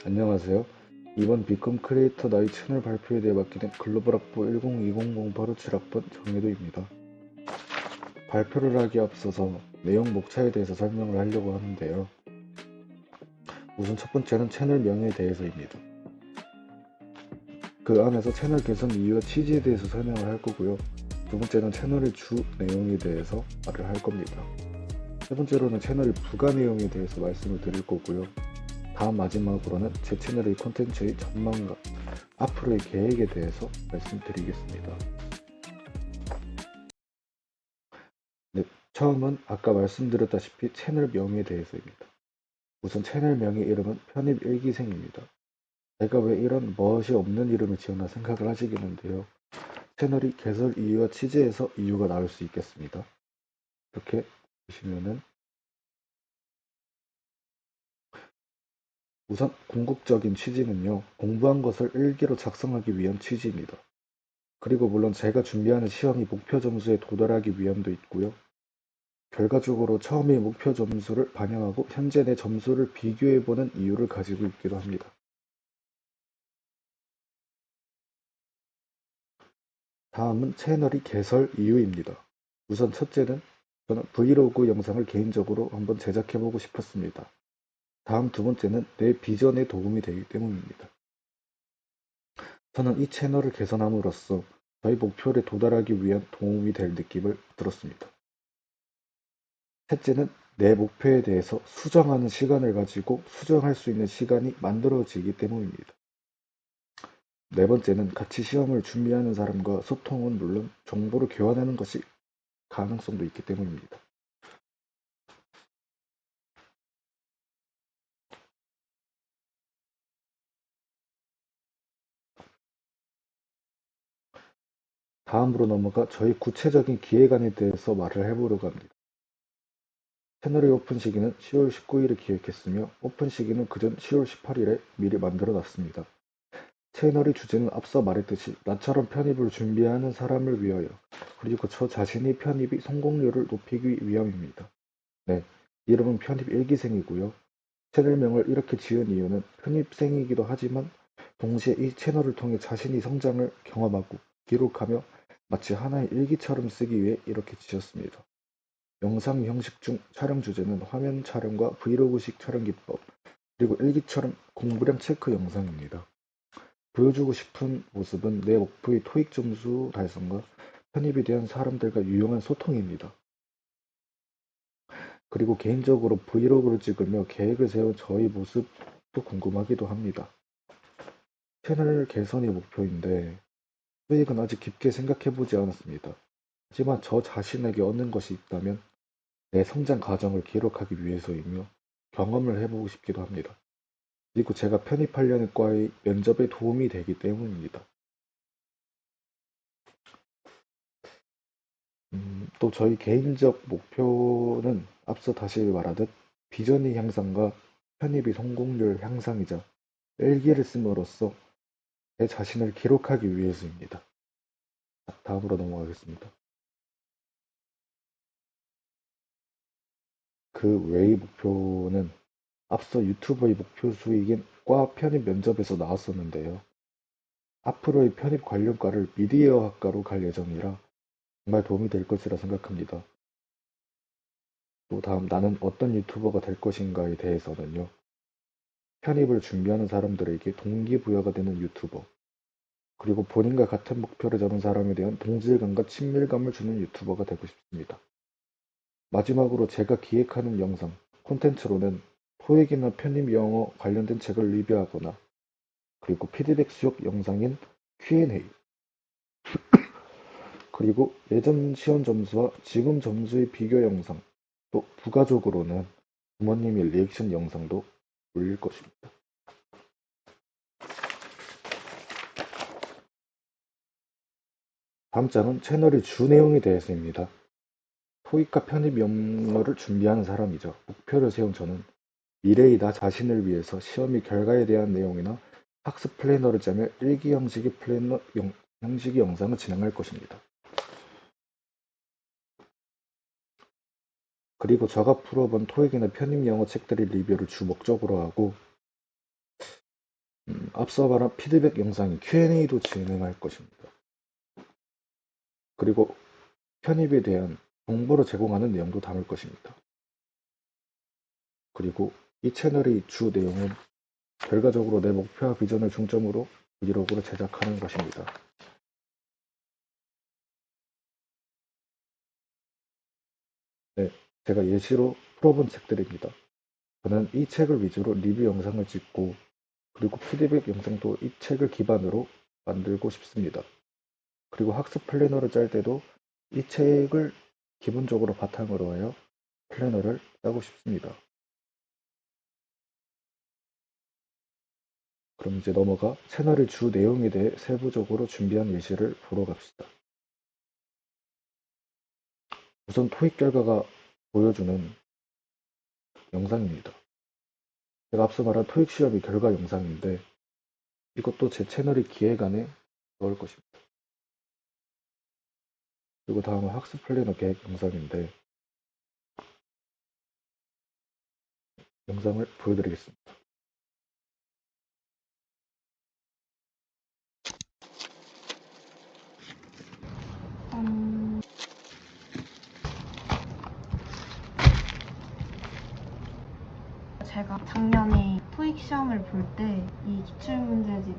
안녕하세요. 이번 비컴 크리에이터 나이 채널 발표에 대해 맡기는 글로벌 학부 10200857학번 정혜도입니다. 발표를 하기에 앞서서 내용 목차에 대해서 설명을 하려고 하는데요. 우선 첫 번째는 채널 명에 대해서입니다. 그 안에서 채널 개선 이유와 취지에 대해서 설명을 할 거고요. 두 번째는 채널의 주 내용에 대해서 말을 할 겁니다. 세 번째로는 채널의 부가 내용에 대해서 말씀을 드릴 거고요. 다음 마지막으로는 제 채널의 콘텐츠의 전망과 앞으로의 계획에 대해서 말씀드리겠습니다. 네, 처음은 아까 말씀드렸다시피 채널명에 대해서입니다. 우선 채널명의 이름은 편입 일기생입니다. 제가 왜 이런 멋이 없는 이름을 지었나 생각을 하시겠는데요. 채널이 개설 이유와 취지에서 이유가 나올 수 있겠습니다. 이렇게 보시면은 우선 궁극적인 취지는요. 공부한 것을 일기로 작성하기 위한 취지입니다. 그리고 물론 제가 준비하는 시험이 목표 점수에 도달하기 위함도 있고요. 결과적으로 처음의 목표 점수를 반영하고 현재 내 점수를 비교해보는 이유를 가지고 있기도 합니다. 다음은 채널이 개설 이유입니다. 우선 첫째는 저는 브이로그 영상을 개인적으로 한번 제작해보고 싶었습니다. 다음 두 번째는 내 비전에 도움이 되기 때문입니다. 저는 이 채널을 개선함으로써 저희 목표에 도달하기 위한 도움이 될 느낌을 들었습니다. 셋째는 내 목표에 대해서 수정하는 시간을 가지고 수정할 수 있는 시간이 만들어지기 때문입니다. 네 번째는 같이 시험을 준비하는 사람과 소통은 물론 정보를 교환하는 것이 가능성도 있기 때문입니다. 다음으로 넘어가 저희 구체적인 기획안에 대해서 말을 해보려고 합니다. 채널의 오픈 시기는 10월 19일에 기획했으며 오픈 시기는 그전 10월 18일에 미리 만들어 놨습니다. 채널의 주제는 앞서 말했듯이 나처럼 편입을 준비하는 사람을 위하여 그리고 저 자신의 편입이 성공률을 높이기 위함입니다. 네, 이름은 편입 일기생이고요. 채널명을 이렇게 지은 이유는 편입생이기도 하지만 동시에 이 채널을 통해 자신이 성장을 경험하고 기록하며 마치 하나의 일기처럼 쓰기 위해 이렇게 지었습니다. 영상 형식 중 촬영 주제는 화면 촬영과 브이로그식 촬영 기법, 그리고 일기처럼 공부량 체크 영상입니다. 보여주고 싶은 모습은 내 목표의 토익 점수 달성과 편입에 대한 사람들과 유용한 소통입니다. 그리고 개인적으로 브이로그를 찍으며 계획을 세운 저의 모습도 궁금하기도 합니다. 채널 개선이 목표인데 수익은 아직 깊게 생각해보지 않았습니다. 하지만 저 자신에게 얻는 것이 있다면 내 성장 과정을 기록하기 위해서이며 경험을 해보고 싶기도 합니다. 그리고 제가 편입하려는 과의 면접에 도움이 되기 때문입니다. 또 저희 개인적 목표는 앞서 다시 말하듯 비전의 향상과 편입의 성공률 향상이자 일기를 씀으로써 제 자신을 기록하기 위해서입니다. 다음으로 넘어가겠습니다. 그 외의 목표는 앞서 유튜버의 목표 수익인 과 편입 면접에서 나왔었는데요. 앞으로의 편입 관련 과를 미디어 학과로 갈 예정이라 정말 도움이 될 것이라 생각합니다. 또 다음 나는 어떤 유튜버가 될 것인가에 대해서는요. 편입을 준비하는 사람들에게 동기부여가 되는 유튜버, 그리고 본인과 같은 목표를 잡은 사람에 대한 동질감과 친밀감을 주는 유튜버가 되고 싶습니다. 마지막으로 제가 기획하는 영상, 콘텐츠로는 토익이나 편입 영어 관련된 책을 리뷰하거나 그리고 피드백 수업 영상인 Q&A, 그리고 예전 시험 점수와 지금 점수의 비교 영상, 또 부가적으로는 부모님의 리액션 영상도 올릴 것입니다. 다음 장은 채널의 주 내용에 대해서입니다. 토익과 편입 영어를 준비하는 사람이죠. 목표를 세운 저는 미래의 나 자신을 위해서 시험의 결과에 대한 내용이나 학습 플래너를 짜며 일기 형식의 형식의 영상을 진행할 것입니다. 그리고 제가 풀어본 토익이나 편입 영어 책들의 리뷰를 주 목적으로 하고 앞서 말한 피드백 영상인 Q&A도 진행할 것입니다. 그리고 편입에 대한 정보를 제공하는 내용도 담을 것입니다. 그리고 이 채널의 주 내용은 결과적으로 내 목표와 비전을 중점으로 브이로그를 제작하는 것입니다. 네, 제가 예시로 풀어본 책들입니다. 저는 이 책을 위주로 리뷰 영상을 찍고 그리고 피드백 영상도 이 책을 기반으로 만들고 싶습니다. 그리고 학습 플래너를 짤 때도 이 책을 기본적으로 바탕으로 하여 플래너를 짜고 싶습니다. 그럼 이제 넘어가 채널의 주 내용에 대해 세부적으로 준비한 예시를 보러 갑시다. 우선 토익 결과가 보여주는 영상입니다. 제가 앞서 말한 토익 시험의 결과 영상인데 이것도 제 채널의 기획안에 넣을 것입니다. 그리고 다음은 학습 플래너 계획 영상인데 영상을 보여드리겠습니다. 제가 작년에 토익 시험을 볼 때 이 기출문제집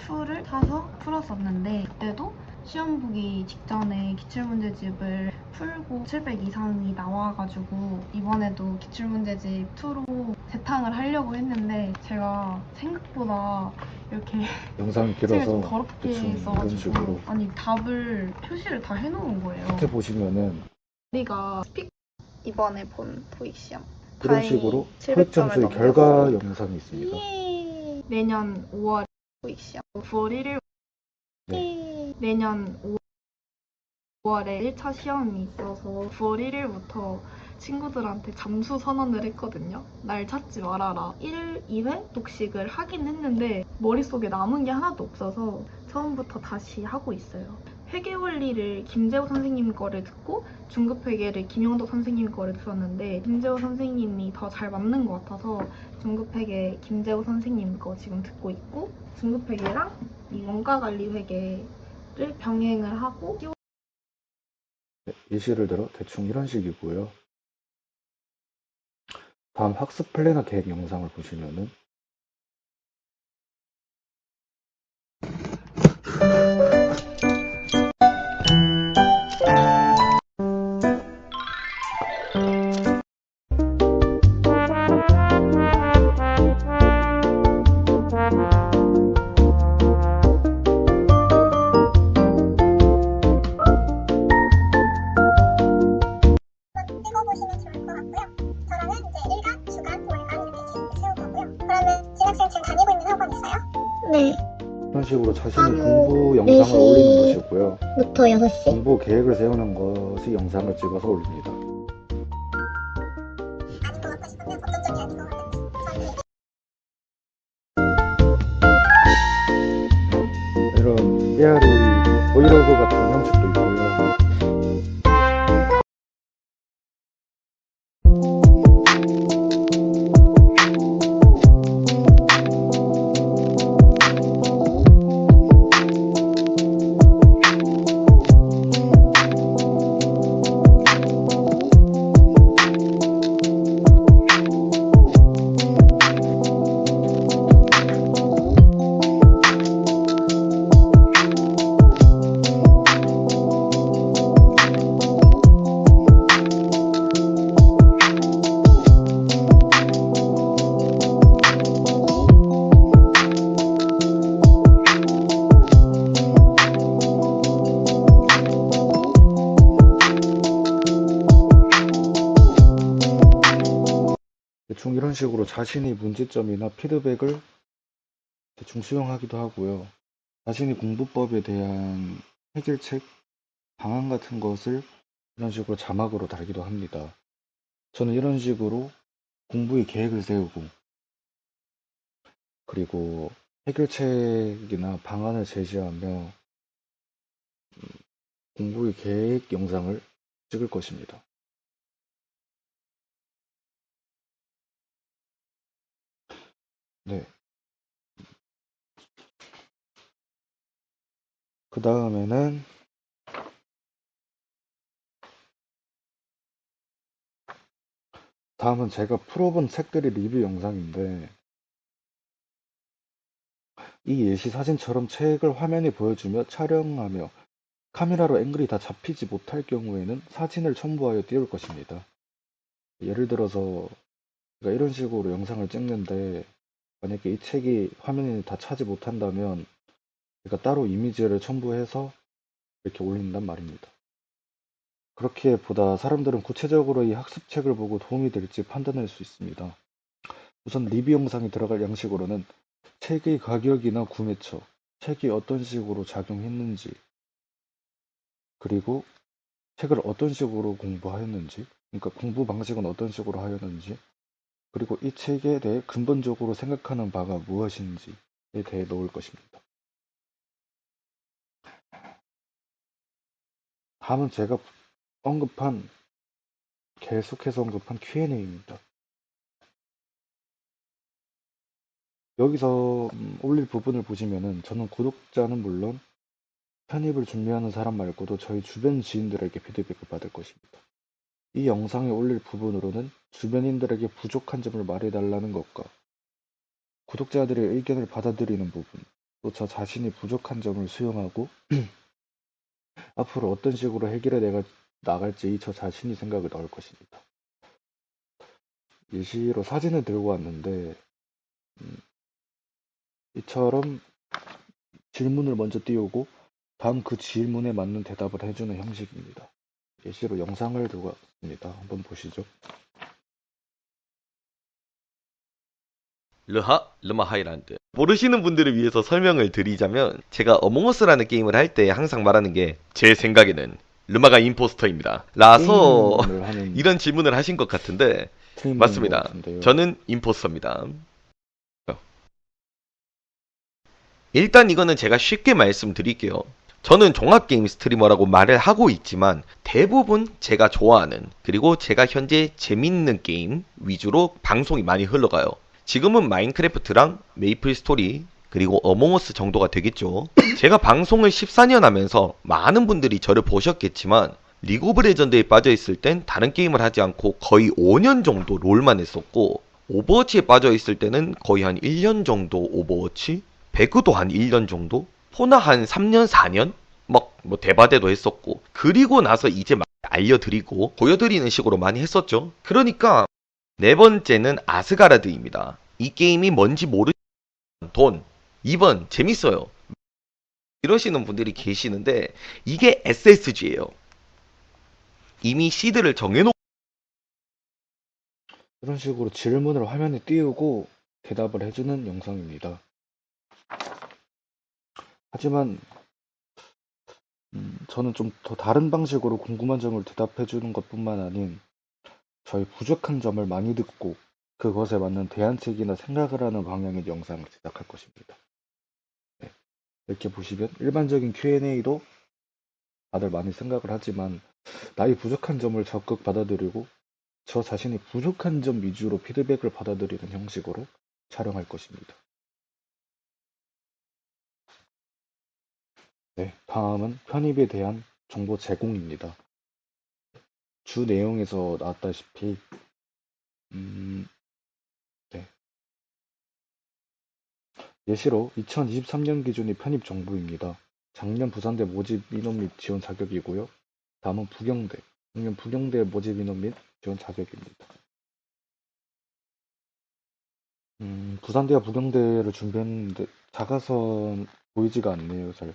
2를 사서 풀었었는데 그때도 시험 보기 직전에 기출문제집을 풀고 700 이상이 나와가지고 이번에도 기출문제집 2로 재탕을 하려고 했는데 제가 생각보다 이렇게 영상이 책을 좀 길어서 더럽게 대충 이런 써가지고 식으로 아니 답을 표시를 다 해놓은 거예요. 이렇게 보시면은 우리가 이번에 본 토익 시험 이런 식으로 토익 700점을 점수의 넘겼어요. 결과 영상이 있습니다. 예. 내년 5월 토익 시험 9월 1일 네. 내년 5월에 1차 시험이 있어서 9월 1일부터 친구들한테 잠수 선언을 했거든요. 날 찾지 말아라. 1, 2회 독식을 하긴 했는데 머릿속에 남은 게 하나도 없어서 처음부터 다시 하고 있어요. 회계 원리를 김재호 선생님 거를 듣고 중급 회계를 김영덕 선생님 거를 들었는데 김재호 선생님이 더 잘 맞는 것 같아서 중급 회계 김재호 선생님 거 지금 듣고 있고 중급 회계랑 이 원가 관리 회계를 병행을 하고 네, 예시를 들어 대충 이런 식이고요. 다음 학습 플래너 계획 영상을 보시면은 읽어보시면 좋을 것 같고요. 저랑은 이제 일간, 주간, 월간 이렇게 계획을 세울 거고요. 그러면 진학생 지금 다니고 있는 학원 있어요? 네. 이런 식으로 자신의 공부 영상을 올리는 것이고요. 4시부터 6시. 공부 계획을 세우는 것이 영상을 찍어서 올립니다. 아닌 것 같다 싶으면 어떤 점이 아닌 것 같은지 저한테 이런 깨알이 브이로그 같은 형식도 있고요. 대충 이런 식으로 자신의 문제점이나 피드백을 대충 수용하기도 하고요. 자신의 공부법에 대한 해결책, 방안 같은 것을 이런 식으로 자막으로 달기도 합니다. 저는 이런 식으로 공부의 계획을 세우고 그리고 해결책이나 방안을 제시하며 공부의 계획 영상을 찍을 것입니다. 네. 그 다음에는 다음은 제가 풀어본 책들의 리뷰 영상인데 이 예시 사진처럼 책을 화면에 보여주며 촬영하며 카메라로 앵글이 다 잡히지 못할 경우에는 사진을 첨부하여 띄울 것입니다. 예를 들어서 제가 이런 식으로 영상을 찍는데 만약에 이 책이 화면에 다 차지 못한다면 제가 따로 이미지를 첨부해서 이렇게 올린단 말입니다. 그렇게 보다 사람들은 구체적으로 이 학습책을 보고 도움이 될지 판단할 수 있습니다. 우선 리뷰 영상에 들어갈 양식으로는 책의 가격이나 구매처, 책이 어떤 식으로 작용했는지, 그리고 책을 어떤 식으로 공부하였는지, 그러니까 공부 방식은 어떤 식으로 하였는지, 그리고 이 책에 대해 근본적으로 생각하는 바가 무엇인지에 대해 넣을 것입니다. 다음은 제가 계속해서 언급한 Q&A입니다. 여기서 올릴 부분을 보시면은 저는 구독자는 물론 편입을 준비하는 사람 말고도 저희 주변 지인들에게 피드백을 받을 것입니다. 이 영상에 올릴 부분으로는 주변인들에게 부족한 점을 말해달라는 것과 구독자들의 의견을 받아들이는 부분, 또 저 자신이 부족한 점을 수용하고 앞으로 어떤 식으로 해결해 내가 나갈지 저 자신이 생각을 넣을 것입니다. 예시로 사진을 들고 왔는데 이처럼 질문을 먼저 띄우고 다음 그 질문에 맞는 대답을 해주는 형식입니다. 예시로 영상을 들고 왔습니다. 한번 보시죠. 르마 하이란드. 모르시는 분들을 위해서 설명을 드리자면 제가 어몽어스라는 게임을 할 때 항상 말하는 게 제 생각에는 르마가 임포스터입니다. 라서 게임을 하는 이런 질문을 하신 것 같은데 스트리머인 것 맞습니다. 같은데요. 저는 임포스터입니다. 일단 이거는 제가 쉽게 말씀드릴게요. 저는 종합게임 스트리머라고 말을 하고 있지만 대부분 제가 좋아하는 그리고 제가 현재 재밌는 게임 위주로 방송이 많이 흘러가요. 지금은 마인크래프트랑 메이플 스토리 그리고 어몽어스 정도가 되겠죠. 제가 방송을 14년 하면서 많은 분들이 저를 보셨겠지만 리그 오브 레전드에 빠져있을 땐 다른 게임을 하지 않고 거의 5년 정도 롤만 했었고 오버워치에 빠져있을 때는 거의 한 1년 정도 오버워치? 배그도 한 1년 정도? 포나 한 3년, 4년? 뭐 대바대도 했었고 그리고 나서 이제 막 알려드리고 보여드리는 식으로 많이 했었죠. 그러니까 네 번째는 아스가라드입니다. 이 게임이 뭔지 모르는 돈. 2번 재밌어요. 이러시는 분들이 계시는데 이게 SSG예요. 이미 시드를 정해놓고 이런 식으로 질문을 화면에 띄우고 대답을 해주는 영상입니다. 하지만 저는 좀 더 다른 방식으로 궁금한 점을 대답해주는 것뿐만 아닌 저희 부족한 점을 많이 듣고 그것에 맞는 대안책이나 생각을 하는 방향의 영상을 제작할 것입니다. 네, 이렇게 보시면 일반적인 Q&A도 다들 많이 생각을 하지만 나의 부족한 점을 적극 받아들이고 저 자신이 부족한 점 위주로 피드백을 받아들이는 형식으로 촬영할 것입니다. 네, 다음은 편입에 대한 정보 제공입니다. 주 내용에서 나왔다시피 네. 예시로 2023년 기준의 편입 정보입니다. 작년 부산대 모집 인원 및 지원 자격이고요. 다음은 부경대, 작년 부경대 모집 인원 및 지원 자격입니다. 부산대와 부경대를 준비했는데 작아서 보이지가 않네요. 잘.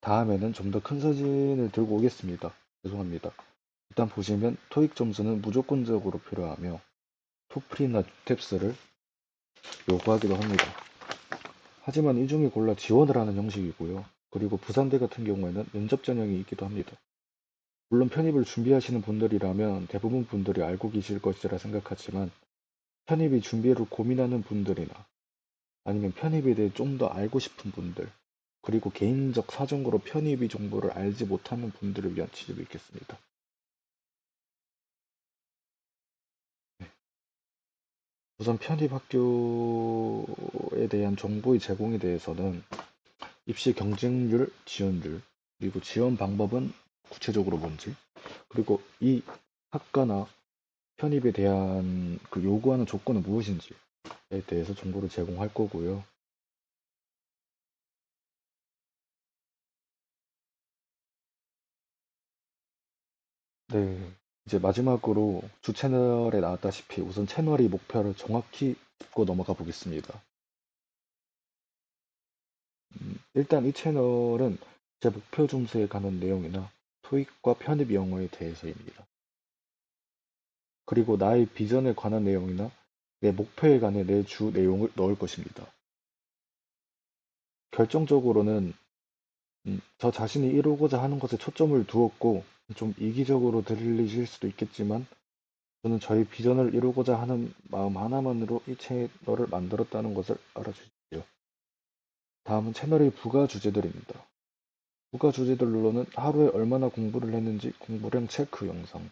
다음에는 좀 더 큰 사진을 들고 오겠습니다. 죄송합니다. 일단 보시면 토익 점수는 무조건적으로 필요하며 토플이나 탭스를 요구하기도 합니다. 하지만 이 중에 골라 지원을 하는 형식이고요. 그리고 부산대 같은 경우에는 면접 전형이 있기도 합니다. 물론 편입을 준비하시는 분들이라면 대부분 분들이 알고 계실 것이라 생각하지만 편입이 준비를 고민하는 분들이나 아니면 편입에 대해 좀 더 알고 싶은 분들 그리고 개인적 사정으로 편입이 정보를 알지 못하는 분들을 위한 지적이 있겠습니다. 우선 편입 학교에 대한 정보의 제공에 대해서는 입시 경쟁률, 지원율, 그리고 지원 방법은 구체적으로 뭔지, 그리고 이 학과나 편입에 대한 그 요구하는 조건은 무엇인지에 대해서 정보를 제공할 거고요. 네. 이제 마지막으로 주 채널에 나왔다시피 우선 채널의 목표를 정확히 짚고 넘어가 보겠습니다. 일단 이 채널은 제 목표 점수에 관한 내용이나 토익과 편입 영어에 대해서입니다. 그리고 나의 비전에 관한 내용이나 내 목표에 관해 내 주 내용을 넣을 것입니다. 결정적으로는 저 자신이 이루고자 하는 것에 초점을 두었고 좀 이기적으로 들리실 수도 있겠지만 저는 저희 비전을 이루고자 하는 마음 하나만으로 이 채널을 만들었다는 것을 알아주십시오. 다음은 채널의 부가 주제들입니다. 부가 주제들로는 하루에 얼마나 공부를 했는지 공부량 체크 영상,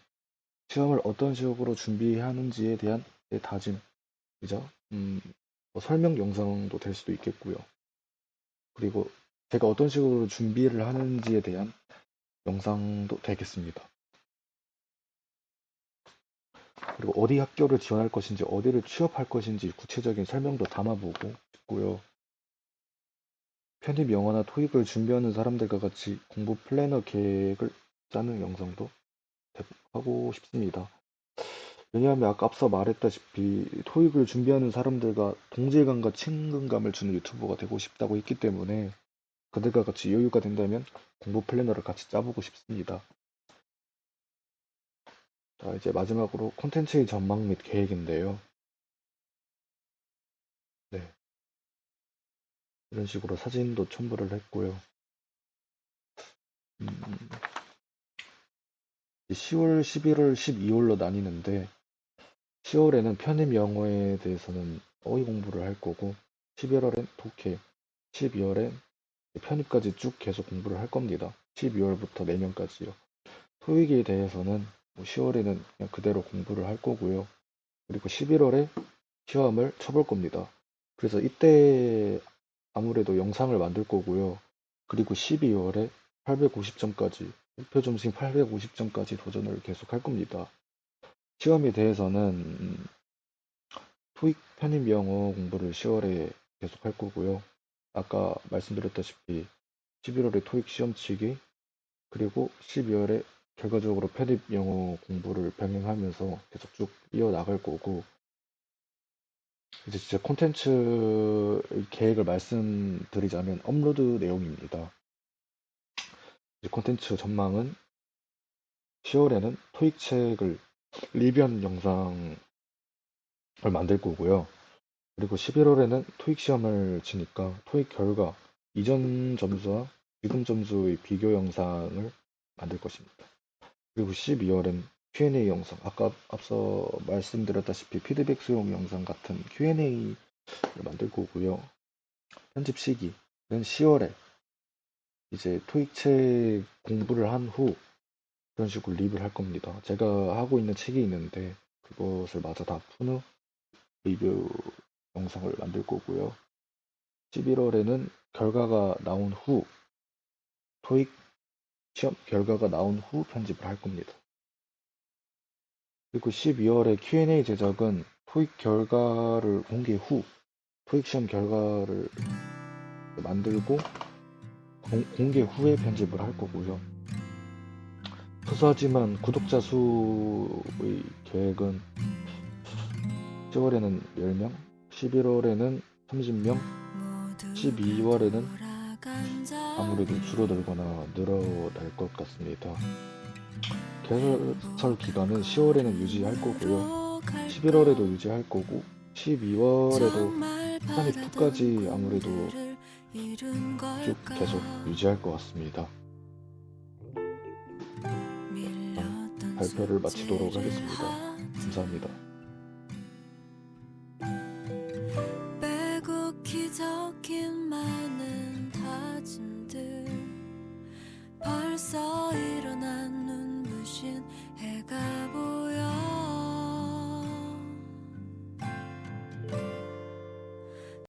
시험을 어떤 식으로 준비해야 하는지에 대한 내 다짐이자 뭐 설명 영상도 될 수도 있겠고요. 그리고 제가 어떤 식으로 준비를 하는지에 대한 영상도 되겠습니다. 그리고 어디 학교를 지원할 것인지, 어디를 취업할 것인지 구체적인 설명도 담아보고 싶고요. 편입 영어나 토익을 준비하는 사람들과 같이 공부 플래너 계획을 짜는 영상도 하고 싶습니다. 왜냐하면 아까 앞서 말했다시피 토익을 준비하는 사람들과 동질감과 친근감을 주는 유튜버가 되고 싶다고 했기 때문에 그들과 같이 여유가 된다면 공부 플래너를 같이 짜보고 싶습니다. 자, 이제 마지막으로 콘텐츠의 전망 및 계획인데요. 네, 이런 식으로 사진도 첨부를 했고요. 10월, 11월, 12월로 나뉘는데 10월에는 편입 영어에 대해서는 어휘 공부를 할 거고 11월엔 독해, 12월엔 편입까지 쭉 계속 공부를 할 겁니다. 12월부터 내년까지요. 토익에 대해서는 10월에는 그냥 그대로 공부를 할 거고요. 그리고 11월에 시험을 쳐볼 겁니다. 그래서 이때 아무래도 영상을 만들 거고요. 그리고 12월에 850점까지, 목표 점수인 850점까지 도전을 계속 할 겁니다. 시험에 대해서는 토익 편입 영어 공부를 10월에 계속 할 거고요. 아까 말씀드렸다시피 11월에 토익 시험 치기, 그리고 12월에 결과적으로 편입 영어 공부를 병행하면서 계속 쭉 이어나갈 거고, 이제 진짜 콘텐츠 계획을 말씀드리자면 업로드 내용입니다. 이제 콘텐츠 전망은 10월에는 토익 책을 리뷰하는 영상을 만들 거고요. 그리고 11월에는 토익 시험을 치니까 토익 결과 이전 점수와 지금 점수의 비교 영상을 만들 것입니다. 그리고 12월엔 Q&A 영상, 아까 앞서 말씀드렸다시피 피드백 수용 영상 같은 Q&A를 만들 거고요. 편집 시기는 10월에 이제 토익책 공부를 한 후 그런 식으로 리뷰를 할 겁니다. 제가 하고 있는 책이 있는데 그것을 마저 다 푼 후 리뷰 영상을 만들 거고요. 11월에는 결과가 나온 후 토익 시험 결과가 나온 후 편집을 할 겁니다. 그리고 12월에 Q&A 제작은 토익 결과를 공개 후 토익 시험 결과를 만들고 공개 후에 편집을 할 거고요. 소소하지만 구독자 수의 계획은 10월에는 10명, 11월에는 30명, 12월에는 아무래도 줄어들거나 늘어날 것 같습니다. 개설 기간은 10월에는 유지할 거고요. 11월에도 유지할 거고 12월에도 타입 2까지 아무래도 쭉 계속 유지할 것 같습니다. 발표를 마치도록 하겠습니다. 감사합니다.